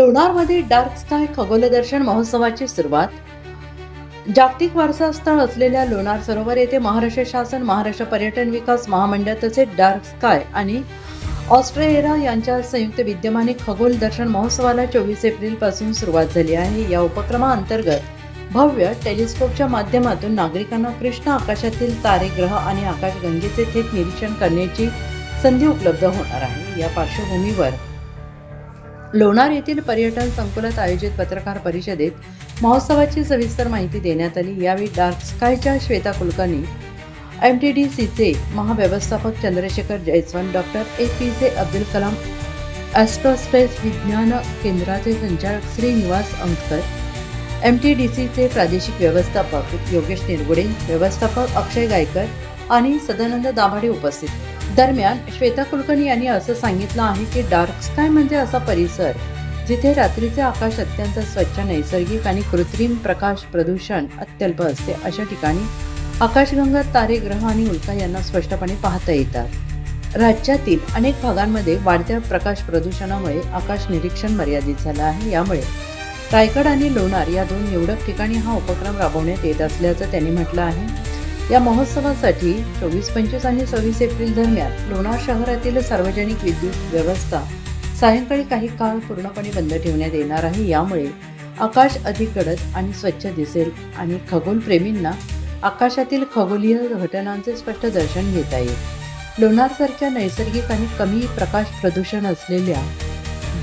लोणारमध्ये dark sky खगोलदर्शन महोत्सवाची सुरुवात. जागतिक वारसा स्थळ असलेल्या लोणार सरोवर येथे महाराष्ट्र शासन, महाराष्ट्र पर्यटन विकास महामंडळ तसेच डार्क स्काय आणि ऑस्ट्रेलिया यांच्या संयुक्त विद्यमाने खगोल दर्शन महोत्सवाला 24 एप्रिल पासून सुरुवात झाली आहे. या उपक्रमाअंतर्गत भव्य टेलिस्कोपच्या माध्यमातून नागरिकांना कृष्ण आकाशातील तारे, ग्रह आणि आकाशगंगेचे थेट निरीक्षण करण्याची संधी उपलब्ध होणार आहे. या पार्श्वभूमीवर लोणार येथील पर्यटन संकुलात आयोजित पत्रकार परिषदेत महोत्सवाची सविस्तर माहिती देण्यात आली. यावेळी डार्क स्कायच्या श्वेता कुलकर्णी, MTDCचे महाव्यवस्थापक चंद्रशेखर जयस्वाल, डॉक्टर APJ अब्दुल कलाम ॲस्ट्रोस्पेस विज्ञान केंद्राचे संचालक श्रीनिवास अंगकर, MTDCचे प्रादेशिक व्यवस्थापक योगेश निरगुडे, व्यवस्थापक अक्षय गायकर आणि सदानंद दाभाडे उपस्थित. दरम्यान श्वेता कुलकर्णी यांनी असं सांगितलं आहे की डार्क स्काय म्हणजे असा परिसर जिथे रात्रीचे आकाश अत्यंत स्वच्छ, नैसर्गिक आणि कृत्रिम प्रकाश प्रदूषण अत्यल्प असते. अशा ठिकाणी आकाशगंगा, तारे, ग्रह आणि उल्का यांना स्पष्टपणे पाहता येतात. राज्यातील अनेक भागांमध्ये वाढत्या प्रकाश प्रदूषणामुळे आकाश निरीक्षण मर्यादित झालं आहे. यामुळे रायगड आणि लोणार या दोन निवडक ठिकाणी हा उपक्रम राबवण्यात येत असल्याचं त्यांनी म्हटलं आहे. या महोत्सवासाठी 24, 25 आणि 26 एप्रिल दरम्यान लोणार शहरातील सार्वजनिक विद्युत व्यवस्था सायंकाळी काही काळ पूर्णपणे बंद ठेवण्यात येणार आहे. यामुळे आकाश अधिक गडद आणि स्वच्छ दिसेल आणि खगोलप्रेमींना आकाशातील खगोलीय घटनांचे स्पष्ट दर्शन घेता येईल. लोणारसारख्या नैसर्गिक आणि कमी प्रकाश प्रदूषण असलेल्या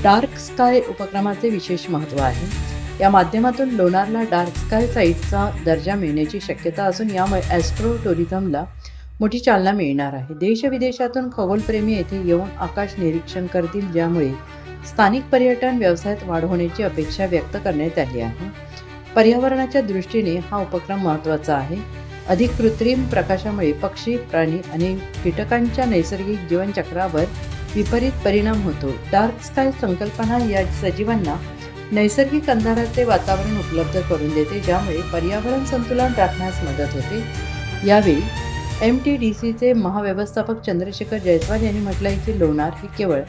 डार्क स्काय उपक्रमाचे विशेष महत्त्व आहे. या माध्यमातून लोणारला डार्क स्काय साईटचा दर्जा मिळण्याची शक्यता असून यामुळे ॲस्ट्रो टुरिझमला मोठी चालना मिळणार आहे. देशविदेशातून खगोलप्रेमी येथे येऊन आकाश निरीक्षण करतील, ज्यामुळे स्थानिक पर्यटन व्यवसायात वाढ होण्याची अपेक्षा व्यक्त करण्यात आली आहे. पर्यावरणाच्या दृष्टीने हा उपक्रम महत्त्वाचा आहे. अधिक कृत्रिम प्रकाशामुळे पक्षी, प्राणी आणि कीटकांच्या नैसर्गिक जीवनचक्रावर विपरीत परिणाम होतो. डार्क स्काय संकल्पना या सजीवांना नैसर्गिक अंधाराचे वातावरण उपलब्ध करून देते, ज्यामुळे पर्यावरण संतुलन राखण्यास मदत होते. यावेळी MTDCचे महाव्यवस्थापक चंद्रशेखर जयस्वाल यांनी म्हटलं आहे की लोणार हे केवळ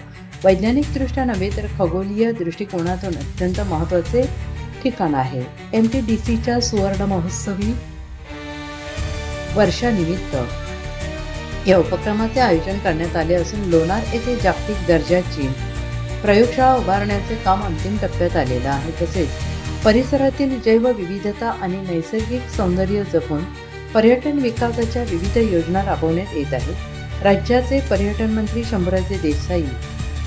वैज्ञानिकदृष्ट्या नव्हे तर खगोलीय दृष्टिकोनातून अत्यंत महत्त्वाचे ठिकाण आहे. MTDCच्या सुवर्ण महोत्सवी वर्षानिमित्त या उपक्रमाचे आयोजन करण्यात आले असून लोणार येथे जागतिक दर्जाची प्रयोगशाळा उभारण्याचे काम अंतिम टप्प्यात आलेलं आहे. तसेच परिसरातील जैवविविधता आणि नैसर्गिक सौंदर्य जपून पर्यटन विकासाच्या विविध योजना राबवण्यात येत आहेत. राज्याचे पर्यटन मंत्री शंभूराजे देसाई,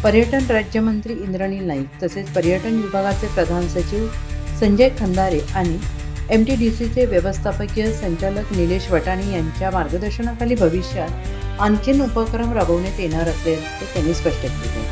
पर्यटन राज्यमंत्री इंद्रनील नाईक तसेच पर्यटन विभागाचे प्रधान सचिव संजय खंदारे आणि MTDCचे व्यवस्थापकीय संचालक निलेश वटाणी यांच्या मार्गदर्शनाखाली भविष्यात आणखीन उपक्रम राबवण्यात येणार असल्याचे त्यांनी स्पष्ट केले.